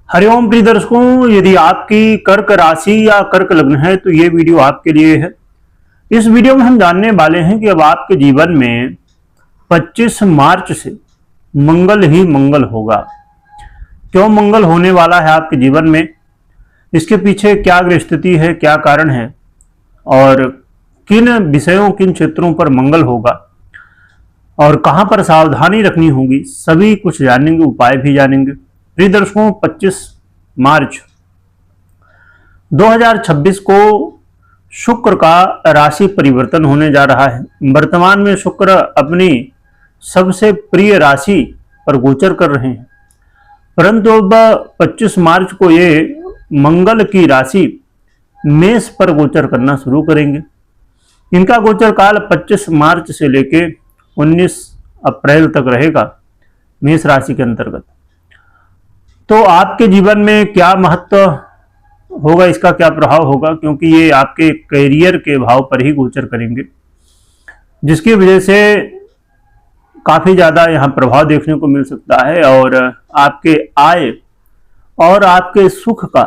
हरिओम प्रिय दर्शकों, यदि आपकी कर्क राशि या कर्क लग्न है तो ये वीडियो आपके लिए है। इस वीडियो में हम जानने वाले हैं कि अब आपके जीवन में 25 मार्च से मंगल ही मंगल होगा। क्यों मंगल होने वाला है आपके जीवन में, इसके पीछे क्या ग्रह स्थिति है, क्या कारण है और किन विषयों, किन क्षेत्रों पर मंगल होगा और कहां पर सावधानी रखनी होगी, सभी कुछ जानेंगे, उपाय भी जानेंगे। प्रिय दर्शकों, 25 मार्च 2026 को शुक्र का राशि परिवर्तन होने जा रहा है। वर्तमान में शुक्र अपनी सबसे प्रिय राशि पर गोचर कर रहे हैं, परंतु अब 25 मार्च को ये मंगल की राशि मेष पर गोचर करना शुरू करेंगे। इनका गोचर काल 25 मार्च से लेकर 19 अप्रैल तक रहेगा मेष राशि के अंतर्गत। तो आपके जीवन में क्या महत्व होगा, इसका क्या प्रभाव होगा, क्योंकि ये आपके करियर के भाव पर ही गोचर करेंगे, जिसकी वजह से काफी ज्यादा यहाँ प्रभाव देखने को मिल सकता है और आपके आय और आपके सुख का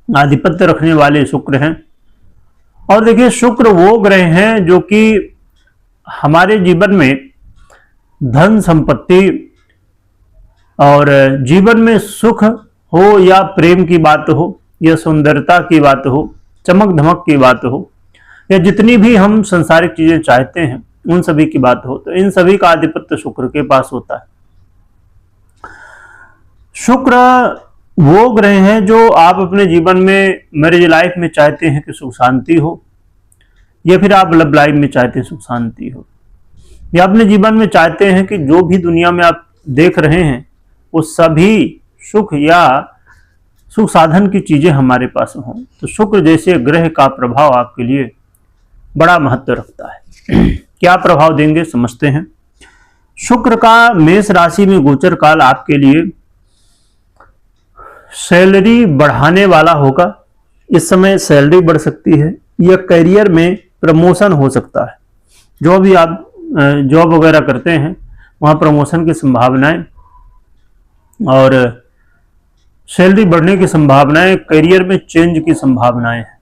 आधिपत्य रखने वाले शुक्र हैं। और देखिए, शुक्र वो ग्रह हैं जो कि हमारे जीवन में धन संपत्ति और जीवन में सुख हो या प्रेम की बात हो या सुंदरता की बात हो, चमक धमक की बात हो या जितनी भी हम संसारिक चीजें चाहते हैं उन सभी की बात हो, तो इन सभी का आधिपत्य शुक्र के पास होता है। शुक्र वो ग्रह हैं जो आप अपने जीवन में, मैरिज लाइफ में चाहते हैं कि सुख शांति हो, या फिर आप लव लाइफ में चाहते हैं सुख शांति हो, या अपने जीवन में चाहते हैं कि जो भी दुनिया में आप देख रहे हैं वो सभी सुख या सुख साधन की चीजें हमारे पास हों। तो शुक्र जैसे ग्रह का प्रभाव आपके लिए बड़ा महत्व रखता है। क्या प्रभाव देंगे समझते हैं। शुक्र का मेष राशि में गोचर काल आपके लिए सैलरी बढ़ाने वाला होगा। इस समय सैलरी बढ़ सकती है या करियर में प्रमोशन हो सकता है। जो भी आप जॉब वगैरह करते हैं वहां प्रमोशन की संभावनाएं और सैलरी बढ़ने की संभावनाएं, करियर में चेंज की संभावनाएं हैं।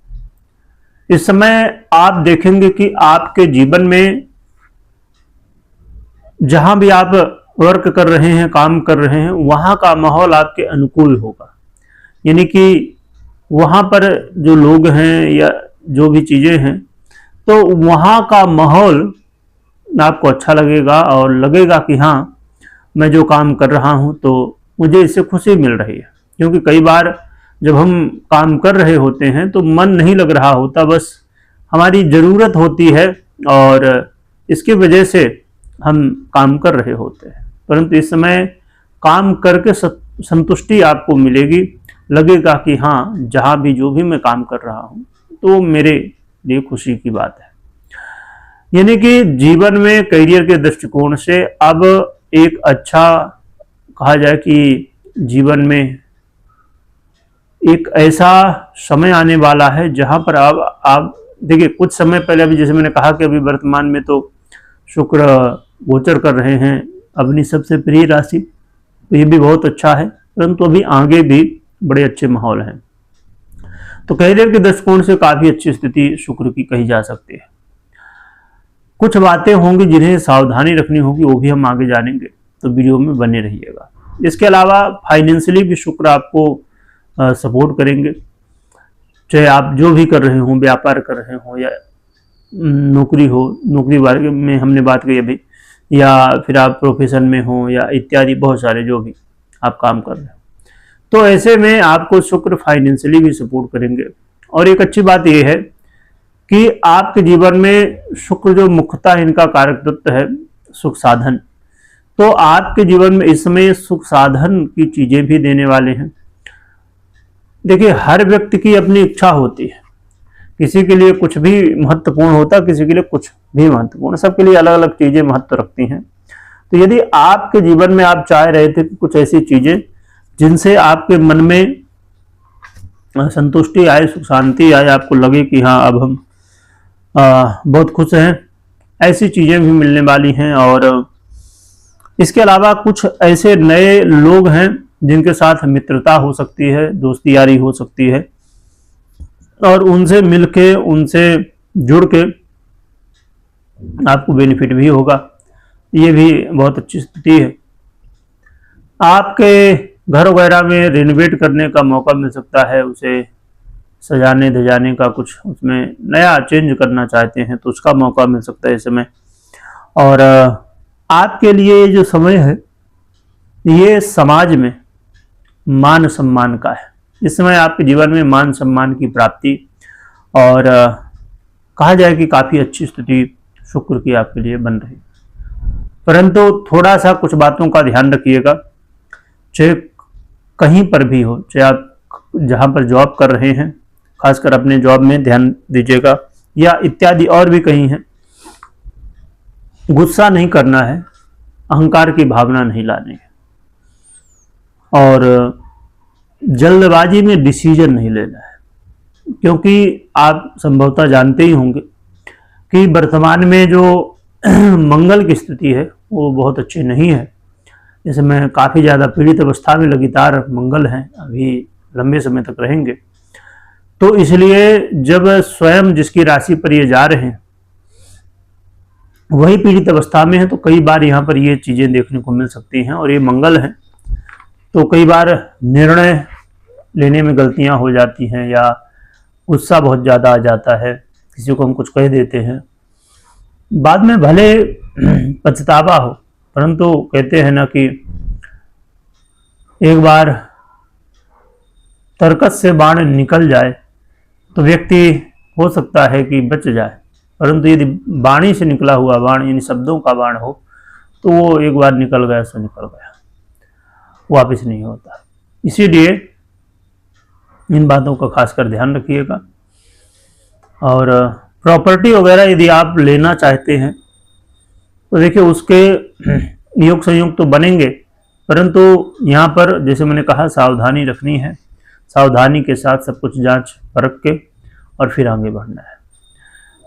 इस समय आप देखेंगे कि आपके जीवन में जहां भी आप वर्क कर रहे हैं, काम कर रहे हैं, वहां का माहौल आपके अनुकूल होगा। यानी कि वहां पर जो लोग हैं या जो भी चीजें हैं, तो वहां का माहौल आपको अच्छा लगेगा और लगेगा कि हाँ, मैं जो काम कर रहा हूं तो मुझे इससे खुशी मिल रही है। क्योंकि कई बार जब हम काम कर रहे होते हैं तो मन नहीं लग रहा होता, बस हमारी ज़रूरत होती है और इसकी वजह से हम काम कर रहे होते हैं। परंतु इस समय काम करके संतुष्टि आपको मिलेगी, लगेगा कि हाँ, जहाँ भी जो भी मैं काम कर रहा हूँ तो मेरे लिए खुशी की बात है। यानी कि जीवन में करियर के दृष्टिकोण से अब एक अच्छा, कहा जाए कि जीवन में एक ऐसा समय आने वाला है जहां पर आप देखिए, कुछ समय पहले अभी जैसे मैंने कहा कि अभी वर्तमान में तो शुक्र गोचर कर रहे हैं अपनी सबसे प्रिय राशि, तो ये भी बहुत अच्छा है, परंतु अभी आगे भी बड़े अच्छे माहौल हैं। तो करियर के दृष्टिकोण से काफी अच्छी स्थिति शुक्र की कही जा सकती है। कुछ बातें होंगी जिन्हें सावधानी रखनी होगी, वो भी हम आगे जानेंगे, तो वीडियो में बने रहिएगा। इसके अलावा फाइनेंशियली भी शुक्र आपको सपोर्ट करेंगे, चाहे आप जो भी कर रहे हो, व्यापार कर रहे हो या नौकरी हो, नौकरी बारे में हमने बात की अभी, या फिर आप प्रोफेशन में हो या इत्यादि बहुत सारे जो भी आप काम कर रहे हो, तो ऐसे में आपको शुक्र फाइनेंशियली भी सपोर्ट करेंगे। और एक अच्छी बात यह है कि आपके जीवन में शुक्र जो मुख्यतः इनका कारक तत्व है सुख साधन, तो आपके जीवन में इस समय सुख साधन की चीजें भी देने वाले हैं। देखिए, हर व्यक्ति की अपनी इच्छा होती है, किसी के लिए कुछ भी महत्वपूर्ण होता है, किसी के लिए कुछ भी महत्वपूर्ण, सबके लिए अलग अलग चीजें महत्व रखती हैं। तो यदि आपके जीवन में आप चाह रहे थे कि कुछ ऐसी चीजें जिनसे आपके मन में संतुष्टि आए, सुख शांति आए, आपको लगे कि हाँ, अब हम बहुत खुश हैं, ऐसी चीजें भी मिलने वाली हैं। और इसके अलावा कुछ ऐसे नए लोग हैं जिनके साथ मित्रता हो सकती है, दोस्ती यारी हो सकती है, और उनसे मिलके, उनसे जुड़ के आपको बेनिफिट भी होगा। ये भी बहुत अच्छी स्थिति है। आपके घर वगैरह में रिनोवेट करने का मौका मिल सकता है, उसे सजाने धजाने का, कुछ उसमें नया चेंज करना चाहते हैं तो उसका मौका मिल सकता है इस समय। और आपके लिए जो समय है ये समाज में मान सम्मान का है। इस समय आपके जीवन में मान सम्मान की प्राप्ति, और कहा जाए कि काफ़ी अच्छी स्थिति शुक्र की आपके लिए बन रही। परंतु थोड़ा सा कुछ बातों का ध्यान रखिएगा, चाहे कहीं पर भी हो, चाहे आप जहाँ पर जॉब कर रहे हैं, खासकर अपने जॉब में ध्यान दीजिएगा, या इत्यादि और भी कहीं है, गुस्सा नहीं करना है, अहंकार की भावना नहीं लानी है, और जल्दबाजी में डिसीजन नहीं लेना है। क्योंकि आप संभवतः जानते ही होंगे कि वर्तमान में जो मंगल की स्थिति है वो बहुत अच्छी नहीं है। इसमें काफ़ी ज़्यादा पीड़ित अवस्था में लगातार मंगल हैं, अभी लंबे समय तक रहेंगे। तो इसलिए जब स्वयं जिसकी राशि पर ये जा रहे हैं वही पीड़ित अवस्था में है, तो कई बार यहाँ पर ये चीज़ें देखने को मिल सकती हैं। और ये मंगल है तो कई बार निर्णय लेने में गलतियाँ हो जाती हैं, या गुस्सा बहुत ज़्यादा आ जाता है, किसी को हम कुछ कह देते हैं, बाद में भले पछतावा हो, परंतु कहते हैं ना कि एक बार तरकस से बाण निकल जाए तो व्यक्ति हो सकता है कि बच जाए, परंतु यदि वाणी से निकला हुआ बाण, यानी शब्दों का बाण हो, तो वो एक बार निकल गया सो निकल गया, वापस नहीं होता। इसीलिए इन बातों का खासकर ध्यान रखिएगा। और प्रॉपर्टी वगैरह यदि आप लेना चाहते हैं तो देखिए उसके योग संयोग तो बनेंगे, परंतु यहाँ पर जैसे मैंने कहा सावधानी रखनी है, सावधानी के साथ सब कुछ जांच परख के और फिर आगे बढ़ना है।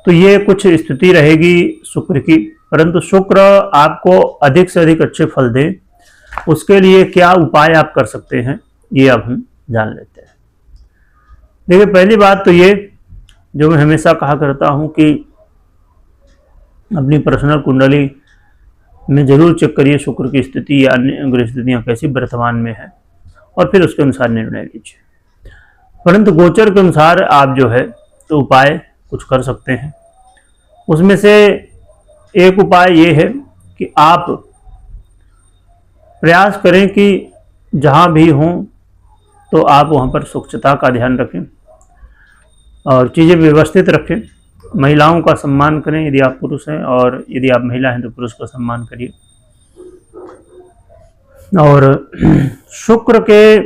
तो ये कुछ स्थिति रहेगी शुक्र की, परंतु शुक्र आपको अधिक से अधिक अच्छे फल दे, उसके लिए क्या उपाय आप कर सकते हैं ये अब हम जान लेते हैं। देखिए पहली बात तो ये जो मैं हमेशा कहा करता हूँ कि अपनी पर्सनल कुंडली में जरूर चेक करिए शुक्र की स्थिति या अन्य ग्रह स्थितियाँ कैसी वर्तमान में है, और फिर उसके अनुसार निर्णय लीजिए। परंतु गोचर के अनुसार आप जो है तो उपाय कुछ कर सकते हैं। उसमें से एक उपाय ये है कि आप प्रयास करें कि जहाँ भी हों तो आप वहाँ पर स्वच्छता का ध्यान रखें और चीज़ें व्यवस्थित रखें। महिलाओं का सम्मान करें यदि आप पुरुष हैं, और यदि आप महिला हैं तो पुरुष का सम्मान करिए। और शुक्र के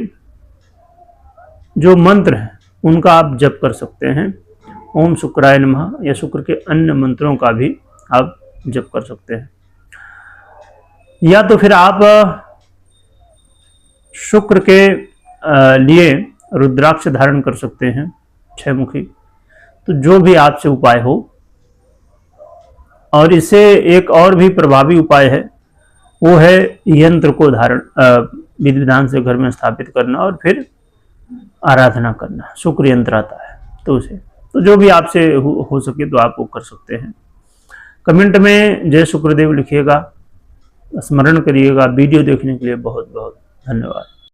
जो मंत्र हैं उनका आप जप कर सकते हैं। ओम शुक्राय नमः, या शुक्र के अन्य मंत्रों का भी आप जप कर सकते हैं। या तो फिर आप शुक्र के लिए रुद्राक्ष धारण कर सकते हैं 6 मुखी। तो जो भी आपसे उपाय हो। और इससे एक और भी प्रभावी उपाय है, वो है यंत्र को धारण विधि विधान से घर में स्थापित करना और फिर आराधना करना। शुक्र यंत्र आता है तो उसे, तो जो भी आपसे हो सके तो आप वो कर सकते हैं। कमेंट में जय शुक्रदेव लिखिएगा, स्मरण करिएगा। वीडियो देखने के लिए बहुत बहुत धन्यवाद।